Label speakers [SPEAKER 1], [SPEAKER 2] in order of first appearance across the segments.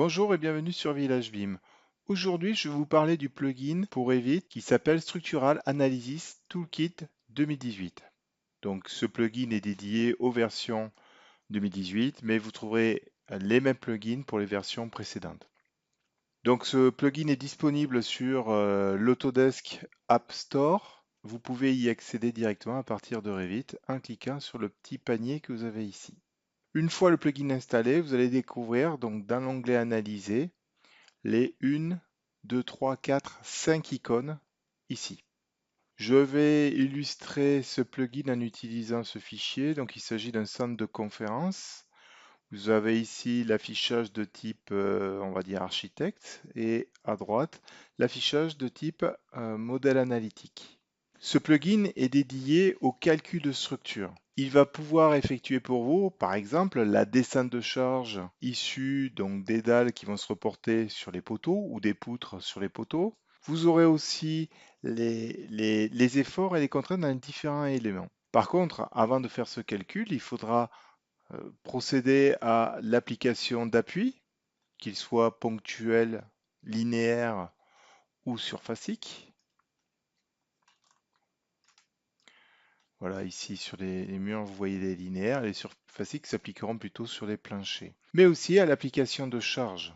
[SPEAKER 1] Bonjour et bienvenue sur Village Vim. Aujourd'hui, je vais vous parler du plugin pour Revit qui s'appelle Structural Analysis Toolkit 2018. Donc, ce plugin est dédié aux versions 2018, mais vous trouverez les mêmes plugins pour les versions précédentes. Donc, ce plugin est disponible sur l'Autodesk App Store. Vous pouvez y accéder directement à partir de Revit en cliquant sur le petit panier que vous avez ici. Une fois le plugin installé, vous allez découvrir donc dans l'onglet Analyser les 1, 2, 3, 4, 5 icônes ici. Je vais illustrer ce plugin en utilisant ce fichier. Donc, il s'agit d'un centre de conférence. Vous avez ici l'affichage de type, on va dire, architecte et à droite, l'affichage de type modèle analytique. Ce plugin est dédié au calcul de structure. Il va pouvoir effectuer pour vous, par exemple, la descente de charge issue donc des dalles qui vont se reporter sur les poteaux ou des poutres sur les poteaux. Vous aurez aussi les efforts et les contraintes dans les différents éléments. Par contre, avant de faire ce calcul, il faudra procéder à l'application d'appui, qu'il soit ponctuel, linéaire ou surfacique. Voilà, ici sur les murs, vous voyez les linéaires, les surfaciques s'appliqueront plutôt sur les planchers. Mais aussi à l'application de charge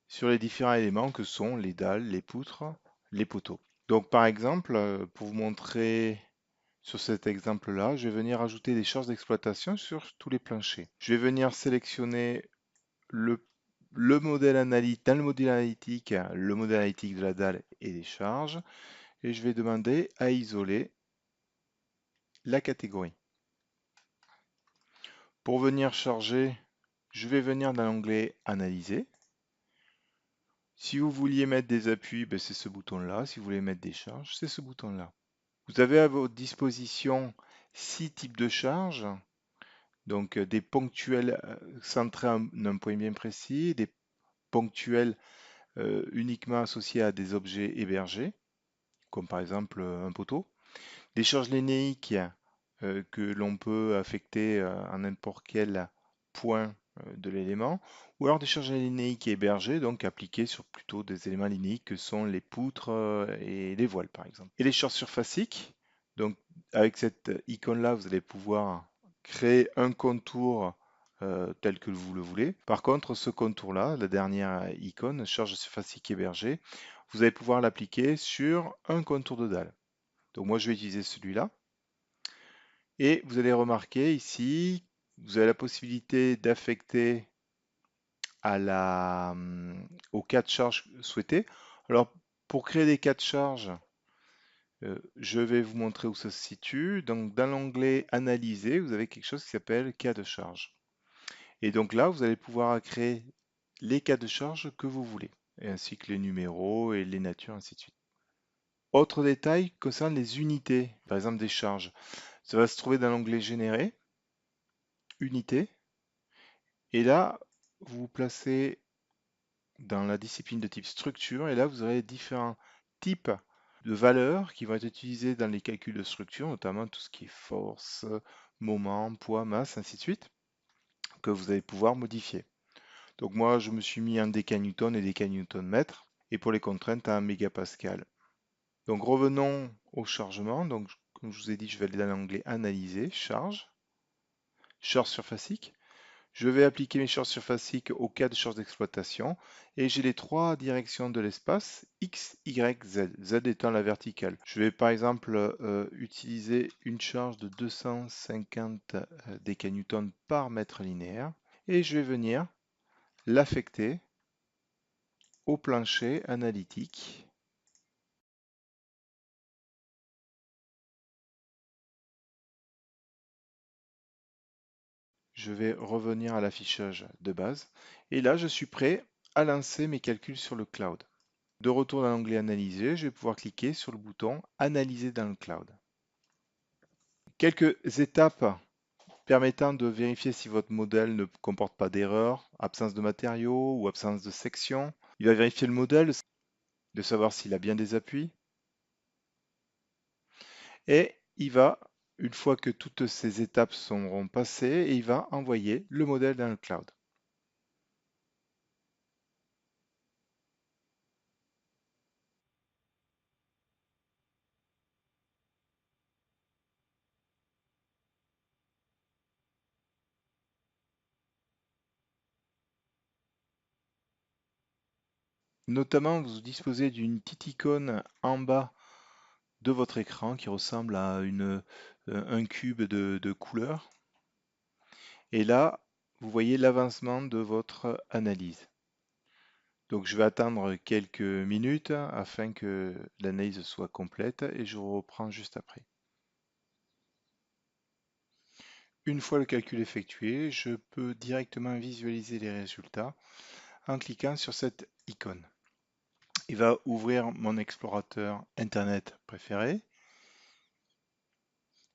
[SPEAKER 1] sur les différents éléments que sont les dalles, les poutres, les poteaux. Donc par exemple, pour vous montrer sur cet exemple-là, je vais venir ajouter des charges d'exploitation sur tous les planchers. Je vais venir sélectionner le modèle analytique, dans le modèle analytique de la dalle et des charges, et je vais demander à isoler la catégorie. Pour venir charger, je vais venir dans l'onglet Analyser. Si vous vouliez mettre des appuis, ben c'est ce bouton-là. Si vous voulez mettre des charges, c'est ce bouton-là. Vous avez à votre disposition 6 types de charges. Donc des ponctuels centrés en un point bien précis, des ponctuels uniquement associés à des objets hébergés, comme par exemple un poteau. Des charges linéiques que l'on peut affecter à n'importe quel point de l'élément, ou alors des charges linéiques hébergées, donc appliquées sur plutôt des éléments linéiques que sont les poutres et les voiles par exemple. Et les charges surfaciques, donc avec cette icône-là, vous allez pouvoir créer un contour tel que vous le voulez. Par contre, ce contour-là, la dernière icône, charge surfacique hébergée, vous allez pouvoir l'appliquer sur un contour de dalle. Donc moi, je vais utiliser celui-là. Et vous allez remarquer ici, vous avez la possibilité d'affecter aux cas de charge souhaités. Alors, pour créer des cas de charge, je vais vous montrer où ça se situe. Donc, dans l'onglet Analyser, vous avez quelque chose qui s'appelle cas de charge. Et donc là, vous allez pouvoir créer les cas de charge que vous voulez, et ainsi que les numéros et les natures, ainsi de suite. Autre détail concerne les unités, par exemple des charges. Ça va se trouver dans l'onglet Générer, Unités. Et là, vous vous placez dans la discipline de type structure, et là, vous aurez différents types de valeurs qui vont être utilisées dans les calculs de structure, notamment tout ce qui est force, moment, poids, masse, ainsi de suite, que vous allez pouvoir modifier. Donc moi, je me suis mis en décanewton et décanewton-mètre, et pour les contraintes, en mégapascal. Donc revenons au chargement. Donc, comme je vous ai dit, je vais aller dans l'onglet Analyser, Charge, Charge surfacique. Je vais appliquer mes charges surfaciques au cas de charge d'exploitation et j'ai les trois directions de l'espace X, Y, Z, Z étant la verticale. Je vais par exemple utiliser une charge de 250 décanewtons par mètre linéaire et je vais venir l'affecter au plancher analytique. Je vais revenir à l'affichage de base et là je suis prêt à lancer mes calculs sur le cloud. De retour dans l'onglet Analyser, je vais pouvoir cliquer sur le bouton Analyser dans le cloud. Quelques étapes permettant de vérifier si votre modèle ne comporte pas d'erreur, absence de matériaux ou absence de section. Il va vérifier le modèle, de savoir s'il a bien des appuis. Et il va, une fois que toutes ces étapes seront passées, il va envoyer le modèle dans le cloud. Notamment, vous disposez d'une petite icône en bas de votre écran qui ressemble à un cube de couleur. Et là, vous voyez l'avancement de votre analyse. Donc je vais attendre quelques minutes afin que l'analyse soit complète et je reprends juste après. Une fois le calcul effectué, je peux directement visualiser les résultats en cliquant sur cette icône. Il va ouvrir mon explorateur Internet préféré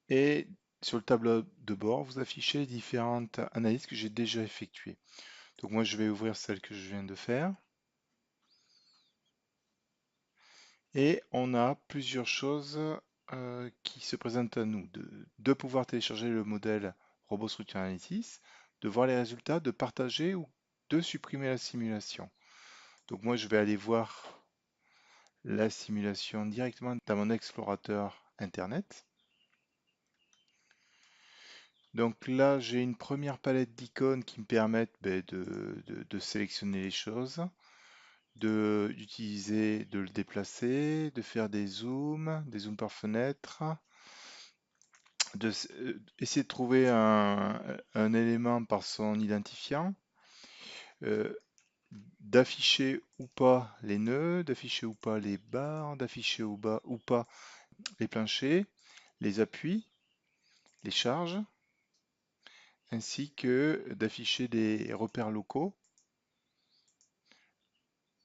[SPEAKER 1] et sur le tableau de bord, vous affichez les différentes analyses que j'ai déjà effectuées. Donc moi, je vais ouvrir celle que je viens de faire. Et on a plusieurs choses qui se présentent à nous. De pouvoir télécharger le modèle Robot Structure Analysis, de voir les résultats, de partager ou de supprimer la simulation. Donc moi, je vais aller voir la simulation directement dans mon explorateur Internet. Donc là, j'ai une première palette d'icônes qui me permettent de sélectionner les choses, d'utiliser, de le déplacer, de faire des zooms par fenêtre, essayer de trouver un élément par son identifiant, euh, d'afficher ou pas les nœuds, d'afficher ou pas les barres, d'afficher ou pas les planchers, les appuis, les charges, ainsi que d'afficher des repères locaux,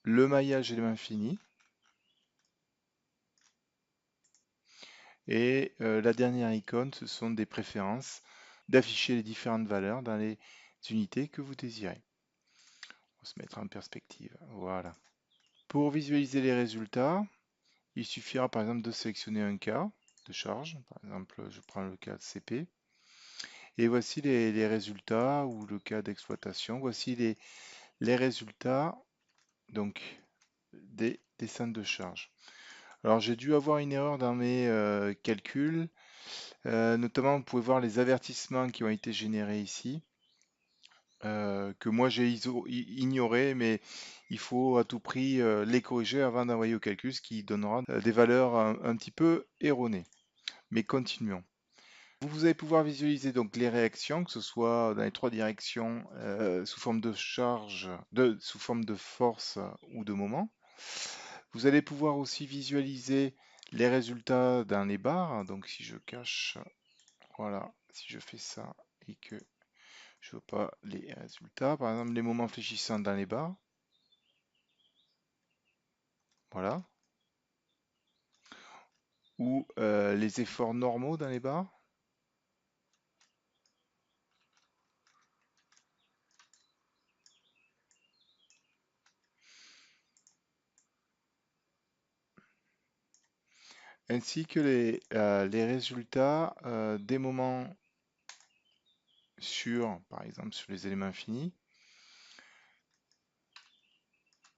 [SPEAKER 1] le maillage élément fini, et la dernière icône, ce sont des préférences, d'afficher les différentes valeurs dans les unités que vous désirez. On va se mettre en perspective, voilà. Pour visualiser les résultats, il suffira par exemple de sélectionner un cas de charge. Par exemple, je prends le cas de CP. Et voici les résultats ou le cas d'exploitation. Voici les résultats donc, des descentes de charge. Alors j'ai dû avoir une erreur dans mes calculs. Notamment, vous pouvez voir les avertissements qui ont été générés ici. Que moi j'ai ignoré, mais il faut à tout prix les corriger avant d'envoyer au calcul, ce qui donnera des valeurs un petit peu erronées. Mais continuons. Vous allez pouvoir visualiser donc les réactions, que ce soit dans les trois directions, sous forme de charge, sous forme de force ou de moment. Vous allez pouvoir aussi visualiser les résultats dans les barres. Donc si je cache, voilà, si je fais ça et que je veux pas les résultats. Par exemple, les moments fléchissants dans les barres. Voilà. Ou les efforts normaux dans les barres. Ainsi que les résultats des moments par exemple, sur les éléments finis.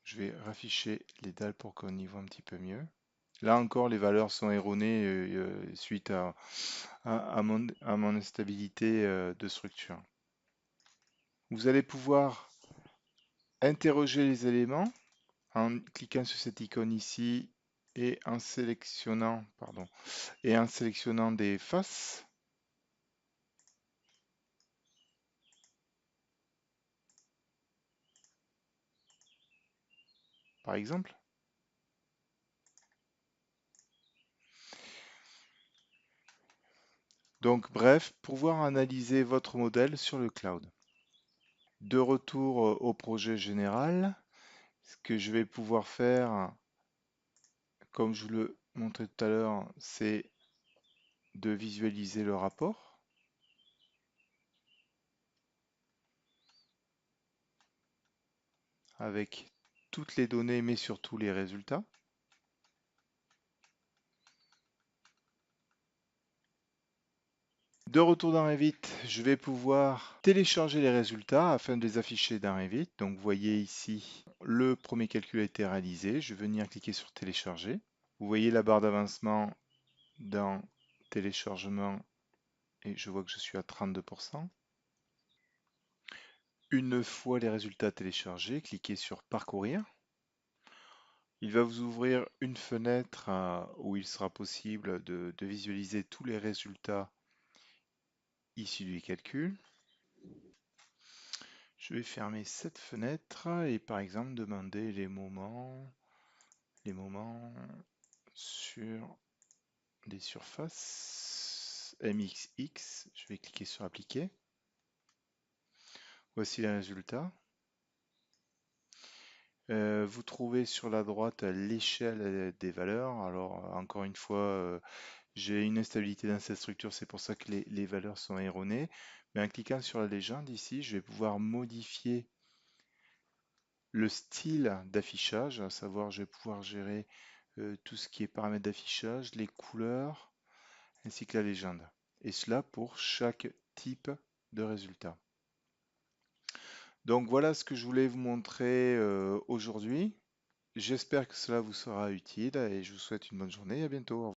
[SPEAKER 1] Je vais rafficher les dalles pour qu'on y voit un petit peu mieux. Là encore, les valeurs sont erronées suite à mon instabilité de structure. Vous allez pouvoir interroger les éléments en cliquant sur cette icône ici et en sélectionnant, des faces. Par exemple. Donc bref, pouvoir analyser votre modèle sur le cloud. De retour au projet général, ce que je vais pouvoir faire, comme je vous le montrais tout à l'heure, c'est de visualiser le rapport. Avec toutes les données, mais surtout les résultats. De retour dans Revit, je vais pouvoir télécharger les résultats afin de les afficher dans Revit. Donc vous voyez ici, le premier calcul a été réalisé. Je vais venir cliquer sur télécharger. Vous voyez la barre d'avancement dans téléchargement et je vois que je suis à 32%. Une fois les résultats téléchargés, cliquez sur parcourir. Il va vous ouvrir une fenêtre où il sera possible de visualiser tous les résultats issus du calcul. Je vais fermer cette fenêtre et par exemple demander les moments sur des surfaces MXX. Je vais cliquer sur appliquer. Voici les résultats. Vous trouvez sur la droite l'échelle des valeurs. Alors encore une fois, j'ai une instabilité dans cette structure, c'est pour ça que les valeurs sont erronées. Mais en cliquant sur la légende ici, je vais pouvoir modifier le style d'affichage, à savoir je vais pouvoir gérer tout ce qui est paramètres d'affichage, les couleurs, ainsi que la légende. Et cela pour chaque type de résultat. Donc voilà ce que je voulais vous montrer aujourd'hui. J'espère que cela vous sera utile et je vous souhaite une bonne journée et à bientôt.